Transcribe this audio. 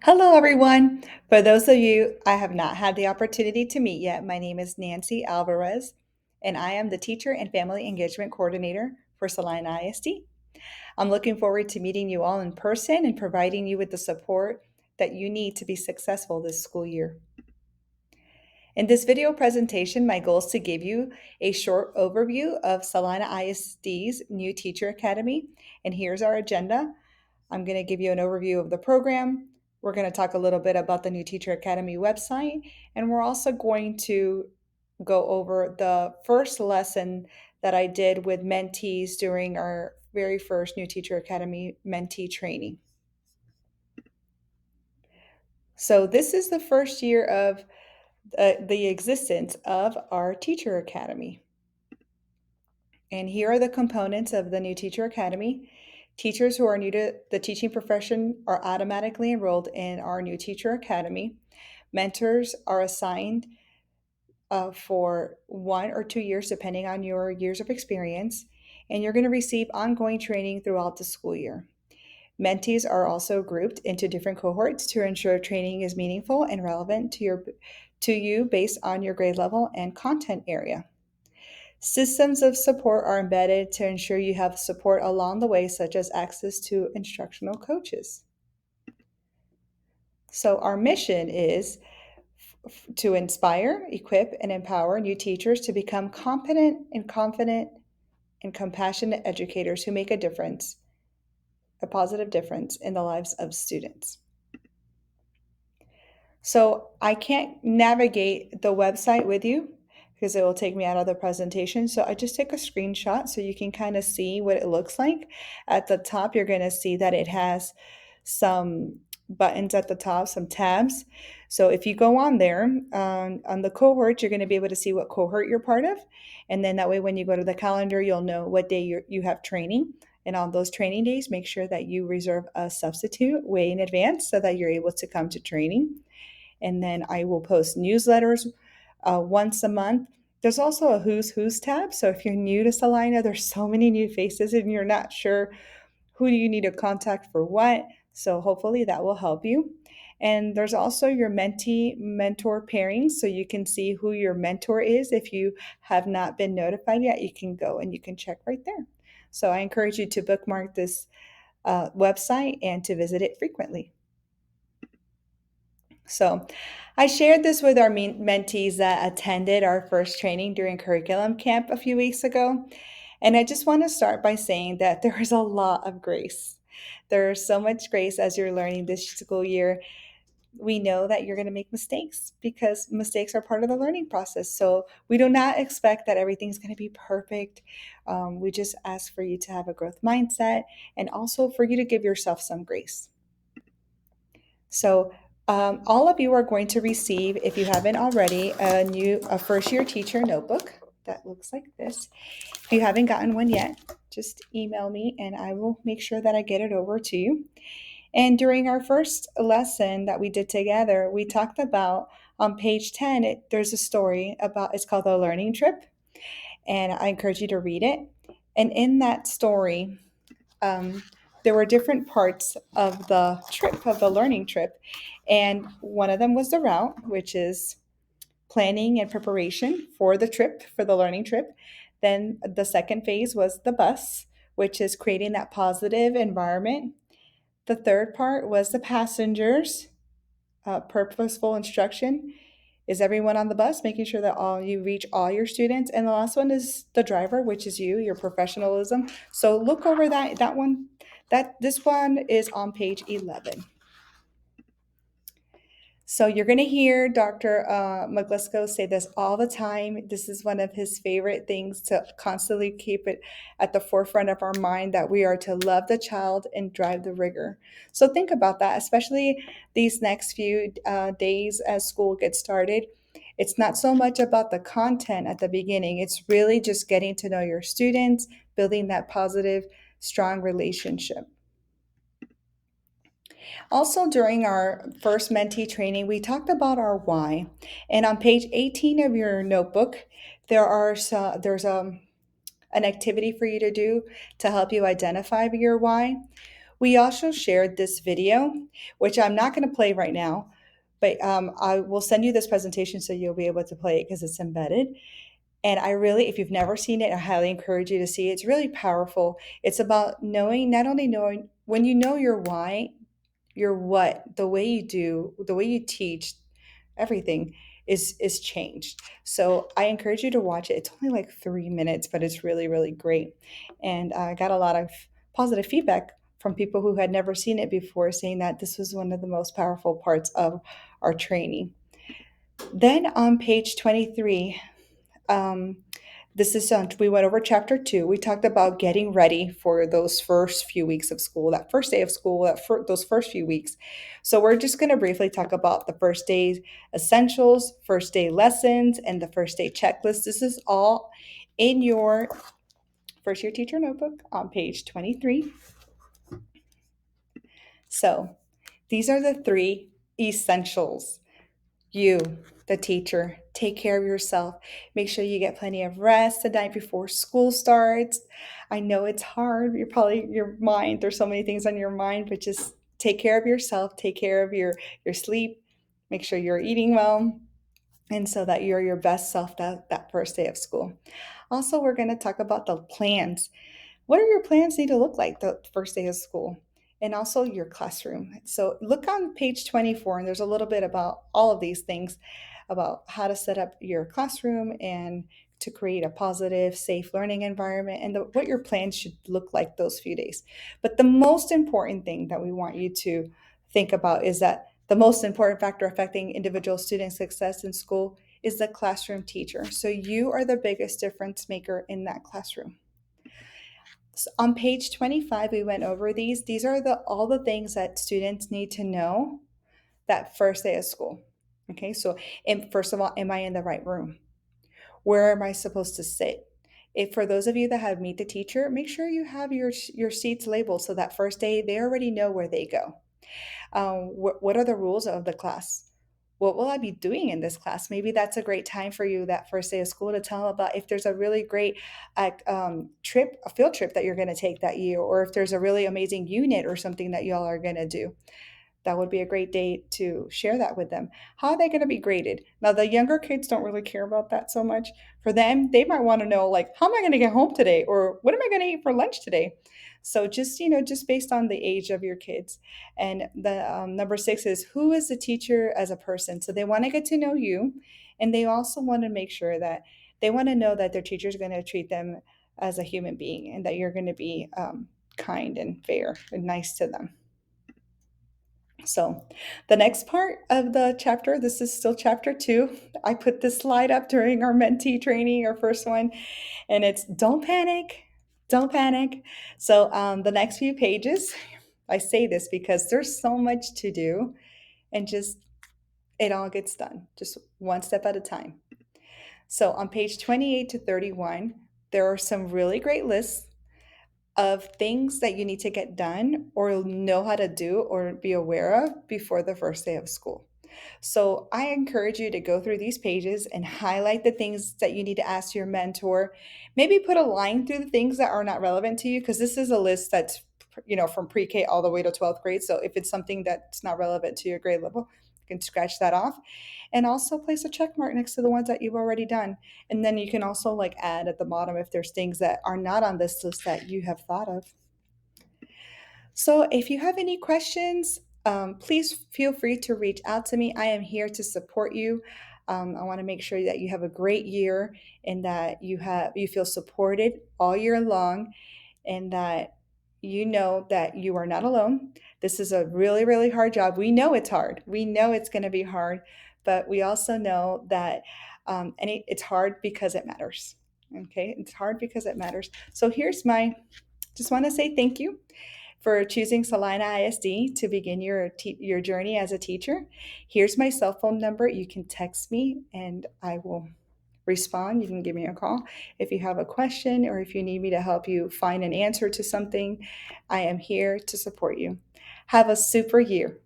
Hello, everyone. For those of you I have not had the opportunity to meet yet, my name is Nancy Alvarez, and I am the Teacher and Family Engagement Coordinator for Salina ISD. I'm looking forward to meeting you all in person and providing you with the support that you need to be successful this school year. In this video presentation, my goal is to give you a short overview of Salina ISD's new Teacher Academy, and here's our agenda. I'm going to give you an overview of the program. We're going to talk a little bit about the new Teacher Academy website, and we're also going to go over the first lesson that I did with mentees during our very first new Teacher Academy mentee training. So this is the first year of the existence of our Teacher Academy. And here are the components of the new Teacher Academy. Teachers who are new to the teaching profession are automatically enrolled in our new Teacher Academy. Mentors are assigned for 1 or 2 years, depending on your years of experience, and you're going to receive ongoing training throughout the school year. Mentees are also grouped into different cohorts to ensure training is meaningful and relevant to you based on your grade level and content area. Systems of support are embedded to ensure you have support along the way, such as access to instructional coaches. So, our mission is to inspire, equip, and empower new teachers to become competent and confident and compassionate educators who make a positive difference in the lives of students. So I can't navigate the website with you because it will take me out of the presentation. So I just take a screenshot so you can kind of see what it looks like. At the top, you're going to see that it has some buttons at the top, some tabs. So if you go on there, on the cohort, you're going to be able to see what cohort you're part of. And then that way, when you go to the calendar, you'll know what day you have training. And on those training days, make sure that you reserve a substitute way in advance so that you're able to come to training. And then I will post newsletters once a month. There's also a Who's tab. So if you're new to Salina, there's so many new faces and you're not sure who do you need to contact for what. So hopefully that will help you. And there's also your mentee mentor pairings. So you can see who your mentor is. If you have not been notified yet, you can go and you can check right there. So I encourage you to bookmark this website and to visit it frequently. So I shared this with our mentees that attended our first training during curriculum camp a few weeks ago. And I just want to start by saying that there is a lot of grace. There's so much grace as you're learning this school year. We know that you're going to make mistakes because mistakes are part of the learning process. So we do not expect that everything's going to be perfect. We just ask for you to have a growth mindset and also for you to give yourself some grace. So all of you are going to receive, if you haven't already, a first year teacher notebook that looks like this. If you haven't gotten one yet, just email me and I will make sure that I get it over to you. And during our first lesson that we did together, we talked about on page 10, there's a story about, it's called The Learning Trip. And I encourage you to read it. And in that story, there were different parts of the trip, of the learning trip. And one of them was the route, which is planning and preparation for the trip, for the learning trip. Then the second phase was the bus, which is creating that positive environment. The third part was the passengers, purposeful instruction. Is everyone on the bus, making sure that you reach all your students? And the last one is the driver, which is you, your professionalism. So look over that one. This one is on page 11. So you're going to hear Dr. McGlisco say this all the time. This is one of his favorite things, to constantly keep it at the forefront of our mind, that we are to love the child and drive the rigor. So think about that, especially these next few days as school gets started. It's not so much about the content at the beginning. It's really just getting to know your students, building that positive, strong relationship. Also, during our first mentee training, we talked about our why. And on page 18 of your notebook, there's an activity for you to do to help you identify your why. We also shared this video, which I'm not going to play right now, but I will send you this presentation so you'll be able to play it because it's embedded. And I really, if you've never seen it, I highly encourage you to see it. It's really powerful. It's about knowing, not only knowing, when you know your why, your what, the way you do, the way you teach, everything is changed. So I encourage you to watch it. It's only like 3 minutes, but it's really, really great. And I got a lot of positive feedback from people who had never seen it before, saying that this was one of the most powerful parts of our training. Then on page 23, um, this is we went over chapter 2. We talked about getting ready for those first few weeks of school, that first day of school, those first few weeks. So we're just going to briefly talk about the first day essentials, first day lessons, and the first day checklist. This is all in your first year teacher notebook on page 23. So these are the 3 essentials. You, the teacher, take care of yourself. Make sure you get plenty of rest the night before school starts. I know it's hard. You're probably your mind, there's so many things on your mind, but just take care of yourself, take care of your sleep, make sure you're eating well, and so that you're your best self that first day of school. Also, we're going to talk about the plans. What are your plans need to look like the first day of school? And also your classroom. So look on page 24, and there's a little bit about all of these things about how to set up your classroom and to create a positive, safe learning environment, and what your plans should look like those few days. But the most important thing that we want you to think about is that the most important factor affecting individual student success in school is the classroom teacher. So you are the biggest difference maker in that classroom. So on page 25, we went over these. These are all the things that students need to know that first day of school. Okay, so first of all, am I in the right room? Where am I supposed to sit? If for those of you that have Meet the Teacher, make sure you have your seats labeled so that first day they already know where they go. What are the rules of the class? What will I be doing in this class? Maybe that's a great time for you that first day of school to tell them about if there's a really great trip, a field trip that you're going to take that year, or if there's a really amazing unit or something that y'all are going to do. That would be a great day to share that with them. How are they going to be graded? Now, the younger kids don't really care about that so much. For them, they might want to know, like, how am I going to get home today? Or what am I going to eat for lunch today? So just, just based on the age of your kids. And the number 6 is who is the teacher as a person? So they want to get to know you. And they also want to make sure that they want to know that their teacher is going to treat them as a human being and that you're going to be kind and fair and nice to them. So, the next part of the chapter, this is still chapter 2. I put this slide up during our mentee training, our first one, and it's don't panic, don't panic. So, the next few pages, I say this because there's so much to do, and just it all gets done, just one step at a time. So, on page 28 to 31, there are some really great lists of things that you need to get done or know how to do or be aware of before the first day of school. So I encourage you to go through these pages and highlight the things that you need to ask your mentor. Maybe put a line through the things that are not relevant to you, because this is a list that's from pre-K all the way to 12th grade. So if it's something that's not relevant to your grade level, you can scratch that off. And also place a check mark next to the ones that you've already done. And then you can also add at the bottom if there's things that are not on this list that you have thought of. So if you have any questions, please feel free to reach out to me. I am here to support you. I want to make sure that you have a great year and that you feel supported all year long, and that you know that you are not alone. This is a really, really hard job. We know it's hard. We know it's going to be hard, but we also know that it's hard because it matters. Okay, it's hard because it matters. So just want to say thank you for choosing Salina ISD to begin your journey as a teacher. Here's my cell phone number. You can text me and I will respond. You can give me a call if you have a question or if you need me to help you find an answer to something. I am here to support you. Have a super year.